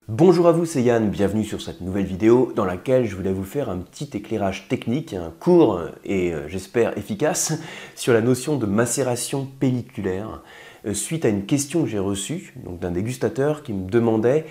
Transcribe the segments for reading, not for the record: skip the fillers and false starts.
Bonjour à vous, c'est Yann, bienvenue sur cette nouvelle vidéo dans laquelle je voulais vous faire un petit éclairage technique, court et j'espère efficace, sur la notion de macération pelliculaire, suite à une question que j'ai reçue d'un dégustateur qui me demandait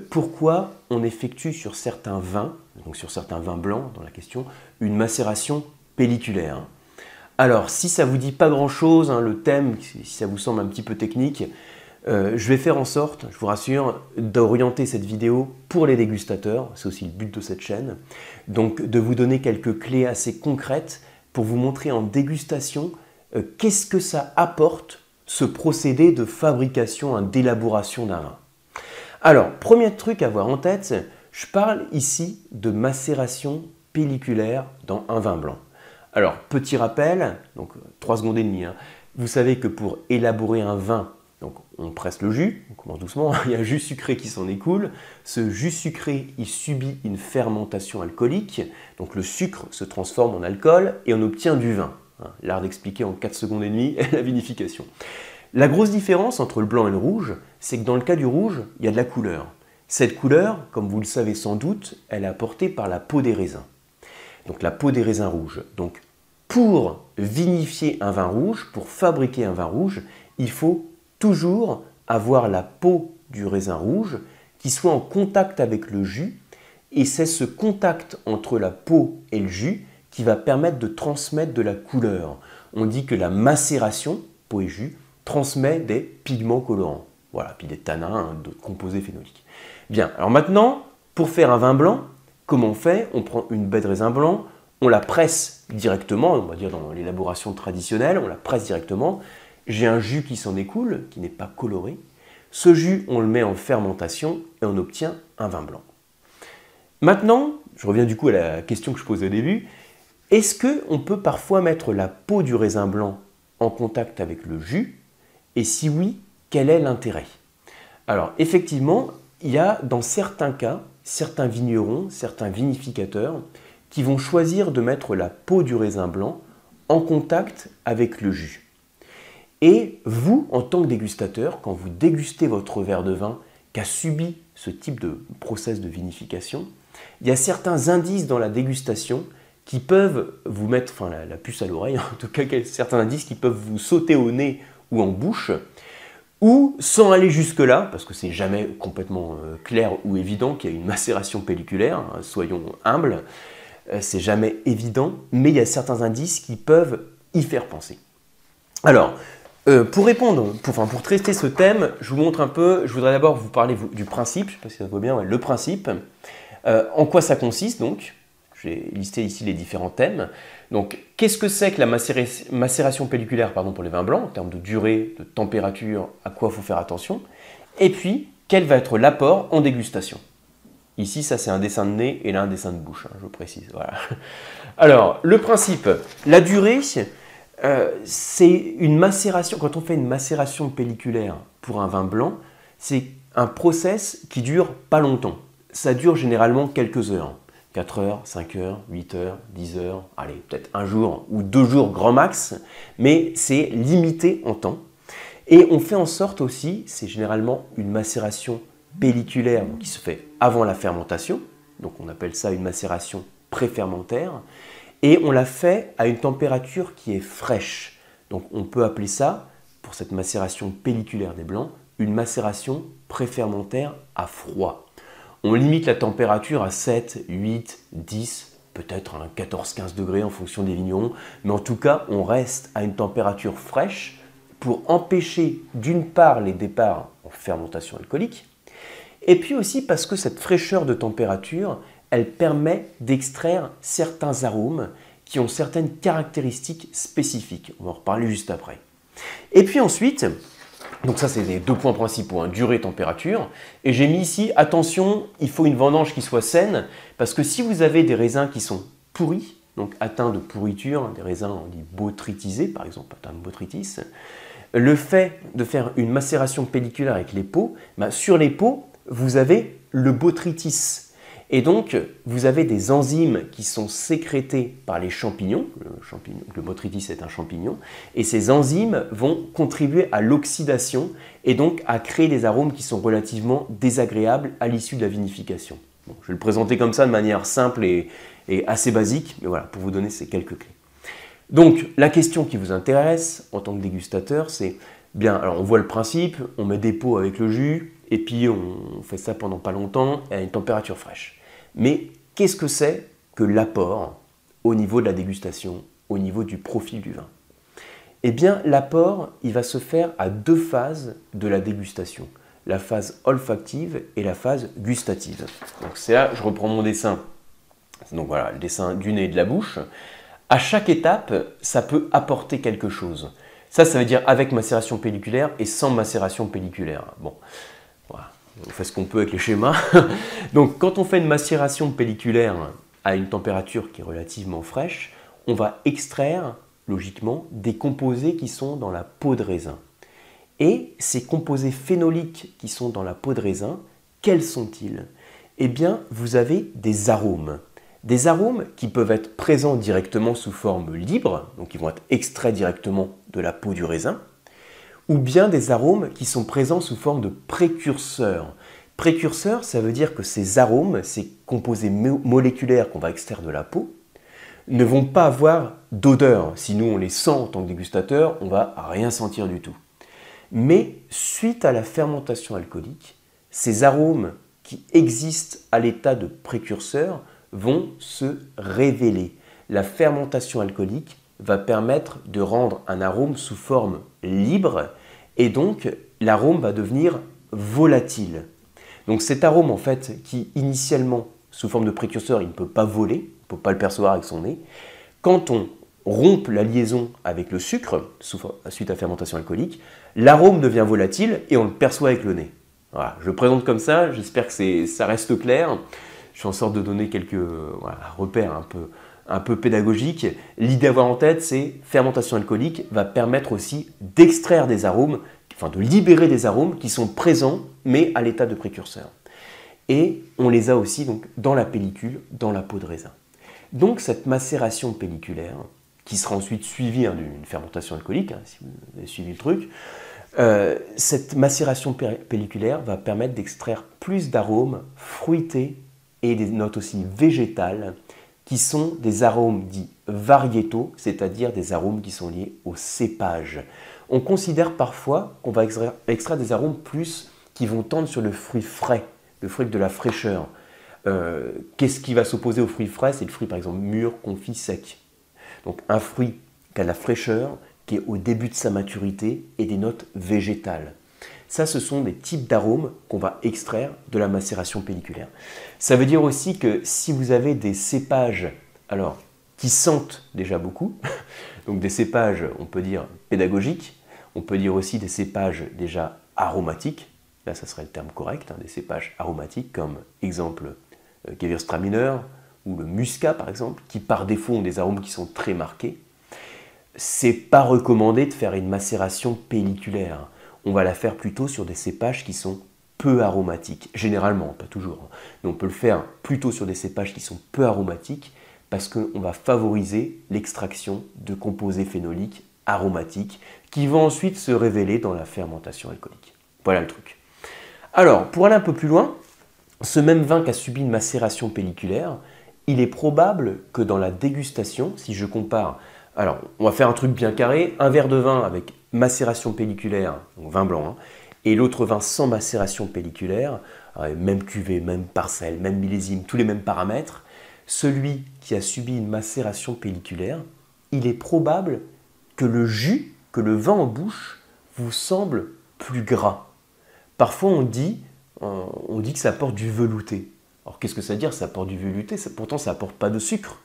pourquoi on effectue sur certains vins, donc sur certains vins blancs dans la question, une macération pelliculaire. Alors, si ça ne vous dit pas grand-chose, le thème, si ça vous semble un petit peu technique, je vais faire en sorte, je vous rassure, d'orienter cette vidéo pour les dégustateurs, c'est aussi le but de cette chaîne, donc de vous donner quelques clés assez concrètes pour vous montrer en dégustation qu'est-ce que ça apporte, ce procédé de fabrication, d'élaboration d'un vin. Alors, premier truc à avoir en tête, je parle ici de macération pelliculaire dans un vin blanc. Alors, petit rappel, donc 3 secondes et demie, vous savez que pour élaborer un vin, donc on presse le jus, on commence doucement, il y a un jus sucré qui s'en écoule. Ce jus sucré, il subit une fermentation alcoolique, donc le sucre se transforme en alcool et on obtient du vin. L'art d'expliquer en 4 secondes et demie la vinification. La grosse différence entre le blanc et le rouge, c'est que dans le cas du rouge, il y a de la couleur. Cette couleur, comme vous le savez sans doute, elle est apportée par la peau des raisins. Donc la peau des raisins rouges. Donc pour vinifier un vin rouge, pour fabriquer un vin rouge, il faut toujours avoir la peau du raisin rouge qui soit en contact avec le jus, et c'est ce contact entre la peau et le jus qui va permettre de transmettre de la couleur. On dit que la macération, peau et jus, transmet des pigments colorants, voilà, puis des tanins, d'autres composés phénoliques. Bien, alors maintenant, pour faire un vin blanc, comment on fait? On prend une baie de raisin blanc, on la presse directement, on va dire dans l'élaboration traditionnelle, on la presse directement. J'ai un jus qui s'en écoule, qui n'est pas coloré. Ce jus, on le met en fermentation et on obtient un vin blanc. Maintenant, je reviens du coup à la question que je posais au début. Est-ce qu'on peut parfois mettre la peau du raisin blanc en contact avec le jus? Et si oui, quel est l'intérêt? Alors effectivement, il y a dans certains cas, certains vignerons, certains vinificateurs qui vont choisir de mettre la peau du raisin blanc en contact avec le jus. Et vous, en tant que dégustateur, quand vous dégustez votre verre de vin qui a subi ce type de process de vinification, il y a certains indices dans la dégustation qui peuvent vous mettre la puce à l'oreille, en tout cas certains indices qui peuvent vous sauter au nez ou en bouche, ou sans aller jusque-là, parce que c'est jamais complètement clair ou évident qu'il y a une macération pelliculaire, soyons humbles, c'est jamais évident, mais il y a certains indices qui peuvent y faire penser. Alors, pour répondre, pour traiter ce thème, je vous montre un peu, je voudrais d'abord vous parler du principe, je ne sais pas si ça se voit bien, le principe. En quoi ça consiste donc? J'ai listé ici les différents thèmes. Donc, qu'est-ce que c'est que la macération pelliculaire pour les vins blancs, en termes de durée, de température, à quoi il faut faire attention? Et puis, quel va être l'apport en dégustation? Ici, ça c'est un dessin de nez et là un dessin de bouche, je précise. Voilà. Alors, le principe, la durée, c'est une macération. Quand on fait une macération pelliculaire pour un vin blanc, c'est un process qui dure pas longtemps. Ça dure généralement quelques heures. 4 heures, 5 heures, 8 heures, 10 heures, allez, peut-être un jour ou 2 jours grand max, mais c'est limité en temps. Et on fait en sorte aussi, c'est généralement une macération pelliculaire qui se fait avant la fermentation, donc on appelle ça une macération préfermentaire, et on la fait à une température qui est fraîche. Donc on peut appeler ça, pour cette macération pelliculaire des blancs, une macération préfermentaire à froid. On limite la température à 7, 8, 10, peut-être 14-15 degrés en fonction des vignerons, mais en tout cas on reste à une température fraîche pour empêcher d'une part les départs en fermentation alcoolique, et puis aussi parce que cette fraîcheur de température, elle permet d'extraire certains arômes qui ont certaines caractéristiques spécifiques. On va en reparler juste après. Et puis ensuite, donc ça c'est les 2 points principaux, durée, température. Et j'ai mis ici, attention, il faut une vendange qui soit saine, parce que si vous avez des raisins qui sont pourris, donc atteints de pourriture, des raisins on dit botrytisés par exemple, atteints de botrytis, le fait de faire une macération pelliculaire avec les peaux, sur les peaux, vous avez le botrytis. Et donc, vous avez des enzymes qui sont sécrétées par les champignons. Le botrytis est un champignon. Et ces enzymes vont contribuer à l'oxydation et donc à créer des arômes qui sont relativement désagréables à l'issue de la vinification. Bon, je vais le présenter comme ça de manière simple et assez basique, mais voilà, pour vous donner ces quelques clés. Donc, la question qui vous intéresse en tant que dégustateur, c'est, bien, alors on voit le principe, on met des pots avec le jus, et puis on fait ça pendant pas longtemps à une température fraîche. Mais qu'est-ce que c'est que l'apport au niveau de la dégustation, au niveau du profil du vin? Eh bien, l'apport, il va se faire à deux phases de la dégustation. La phase olfactive et la phase gustative. Donc c'est là, je reprends mon dessin. Donc voilà, le dessin du nez et de la bouche. À chaque étape, ça peut apporter quelque chose. Ça veut dire avec macération pelliculaire et sans macération pelliculaire. Bon, voilà, on fait ce qu'on peut avec les schémas. Donc quand on fait une macération pelliculaire à une température qui est relativement fraîche, on va extraire, logiquement, des composés qui sont dans la peau de raisin. Et ces composés phénoliques qui sont dans la peau de raisin, quels sont-ils? Eh bien, vous avez des arômes. Des arômes qui peuvent être présents directement sous forme libre, donc ils vont être extraits directement de la peau du raisin, ou bien des arômes qui sont présents sous forme de précurseurs. Précurseurs, ça veut dire que ces arômes, ces composés moléculaires qu'on va extraire de la peau, ne vont pas avoir d'odeur. Si nous on les sent en tant que dégustateur, on ne va rien sentir du tout. Mais suite à la fermentation alcoolique, ces arômes qui existent à l'état de précurseurs vont se révéler. La fermentation alcoolique va permettre de rendre un arôme sous forme libre et donc l'arôme va devenir volatile. Donc cet arôme en fait qui initialement sous forme de précurseur il ne peut pas voler, il ne peut pas le percevoir avec son nez, quand on rompt la liaison avec le sucre suite à fermentation alcoolique, l'arôme devient volatile et on le perçoit avec le nez. Voilà, je le présente comme ça, j'espère que ça reste clair. Je fais en sorte de donner quelques repères un peu pédagogiques. L'idée à avoir en tête, c'est fermentation alcoolique va permettre aussi d'extraire des arômes, enfin de libérer des arômes qui sont présents mais à l'état de précurseur. Et on les a aussi donc dans la pellicule, dans la peau de raisin. Donc cette macération pelliculaire, qui sera ensuite suivie d'une fermentation alcoolique, si vous avez suivi le truc, cette macération pelliculaire va permettre d'extraire plus d'arômes fruités et des notes aussi végétales qui sont des arômes dits variétaux, c'est-à-dire des arômes qui sont liés au cépage. On considère parfois qu'on va extraire des arômes plus qui vont tendre sur le fruit frais, le fruit de la fraîcheur. Qu'est-ce qui va s'opposer au fruit frais? C'est le fruit par exemple mûr, confit, sec. Donc un fruit qui a la fraîcheur, qui est au début de sa maturité et des notes végétales. Ça, ce sont des types d'arômes qu'on va extraire de la macération pelliculaire. Ça veut dire aussi que si vous avez des cépages qui sentent déjà beaucoup, donc des cépages, on peut dire pédagogiques, on peut dire aussi des cépages déjà aromatiques, là ça serait le terme correct, des cépages aromatiques comme exemple Gewürztraminer ou le muscat par exemple, qui par défaut ont des arômes qui sont très marqués. C'est pas recommandé de faire une macération pelliculaire. On va la faire plutôt sur des cépages qui sont peu aromatiques. Généralement, pas toujours. Mais on peut le faire plutôt sur des cépages qui sont peu aromatiques parce qu'on va favoriser l'extraction de composés phénoliques aromatiques qui vont ensuite se révéler dans la fermentation alcoolique. Voilà le truc. Alors, pour aller un peu plus loin, ce même vin qui a subi une macération pelliculaire, il est probable que dans la dégustation, si je compare, alors on va faire un truc bien carré, un verre de vin avec macération pelliculaire, donc vin blanc, et l'autre vin sans macération pelliculaire, même cuvée, même parcelle, même millésime, tous les mêmes paramètres, celui qui a subi une macération pelliculaire, il est probable que le jus, que le vin en bouche, vous semble plus gras. Parfois on dit que ça apporte du velouté. Alors qu'est-ce que ça veut dire, ça apporte du velouté? Pourtant ça n'apporte pas de sucre.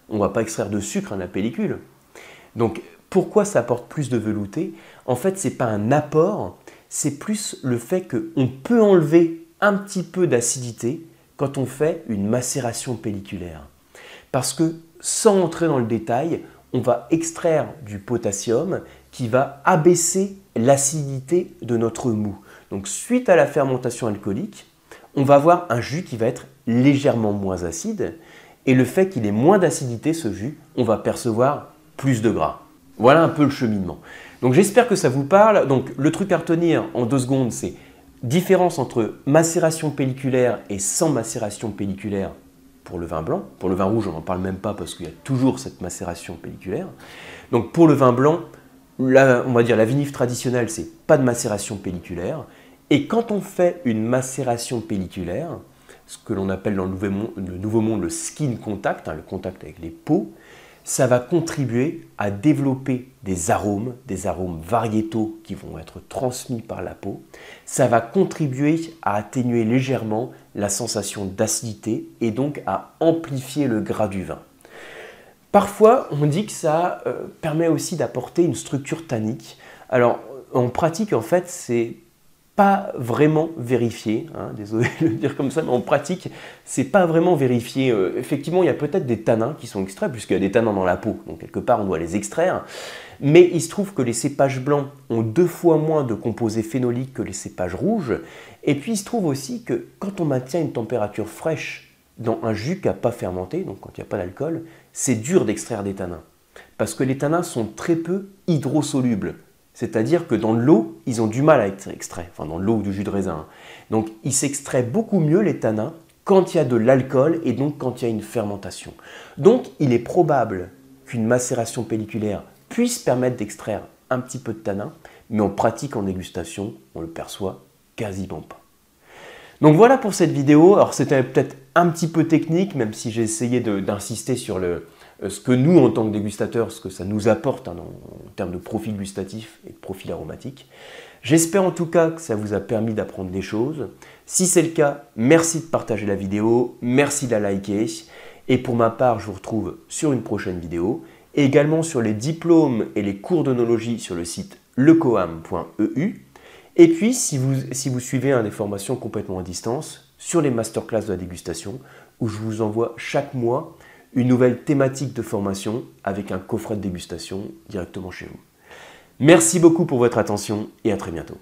On ne va pas extraire de sucre à la pellicule. Donc pourquoi ça apporte plus de velouté? En fait, ce n'est pas un apport, c'est plus le fait qu'on peut enlever un petit peu d'acidité quand on fait une macération pelliculaire. Parce que, sans entrer dans le détail, on va extraire du potassium qui va abaisser l'acidité de notre mou. Donc, suite à la fermentation alcoolique, on va avoir un jus qui va être légèrement moins acide. Et le fait qu'il ait moins d'acidité, ce jus, on va percevoir plus de gras. Voilà un peu le cheminement. Donc j'espère que ça vous parle. Donc le truc à retenir en 2 secondes, c'est différence entre macération pelliculaire et sans macération pelliculaire pour le vin blanc. Pour le vin rouge, on n'en parle même pas parce qu'il y a toujours cette macération pelliculaire. Donc pour le vin blanc, on va dire la vinif traditionnelle, c'est pas de macération pelliculaire. Et quand on fait une macération pelliculaire, ce que l'on appelle dans le Nouveau Monde le skin contact, le contact avec les peaux, ça va contribuer à développer des arômes variétaux qui vont être transmis par la peau. Ça va contribuer à atténuer légèrement la sensation d'acidité et donc à amplifier le gras du vin. Parfois, on dit que ça permet aussi d'apporter une structure tannique. Alors, en pratique, en fait, c'est pas vraiment vérifié, désolé de le dire comme ça, mais en pratique, c'est pas vraiment vérifié. Effectivement, il y a peut-être des tanins qui sont extraits, puisqu'il y a des tanins dans la peau, donc quelque part on doit les extraire, mais il se trouve que les cépages blancs ont 2 fois moins de composés phénoliques que les cépages rouges, et puis il se trouve aussi que quand on maintient une température fraîche dans un jus qui n'a pas fermenté, donc quand il n'y a pas d'alcool, c'est dur d'extraire des tanins, parce que les tanins sont très peu hydrosolubles. C'est-à-dire que dans l'eau, ils ont du mal à être extraits, enfin dans l'eau ou du jus de raisin. Donc ils s'extraient beaucoup mieux les tanins quand il y a de l'alcool et donc quand il y a une fermentation. Donc il est probable qu'une macération pelliculaire puisse permettre d'extraire un petit peu de tanin, mais en pratique en dégustation, on le perçoit quasiment pas. Donc voilà pour cette vidéo. Alors c'était peut-être un petit peu technique, même si j'ai essayé d'insister sur ce que nous, en tant que dégustateurs, ce que ça nous apporte en termes de profil gustatif et de profil aromatique. J'espère en tout cas que ça vous a permis d'apprendre des choses. Si c'est le cas, merci de partager la vidéo, merci de la liker. Et pour ma part, je vous retrouve sur une prochaine vidéo. Et également sur les diplômes et les cours d'œnologie sur le site lecoam.eu. Et puis, si vous suivez des formations complètement à distance, sur les masterclass de la dégustation, où je vous envoie chaque mois une nouvelle thématique de formation avec un coffret de dégustation directement chez vous. Merci beaucoup pour votre attention et à très bientôt.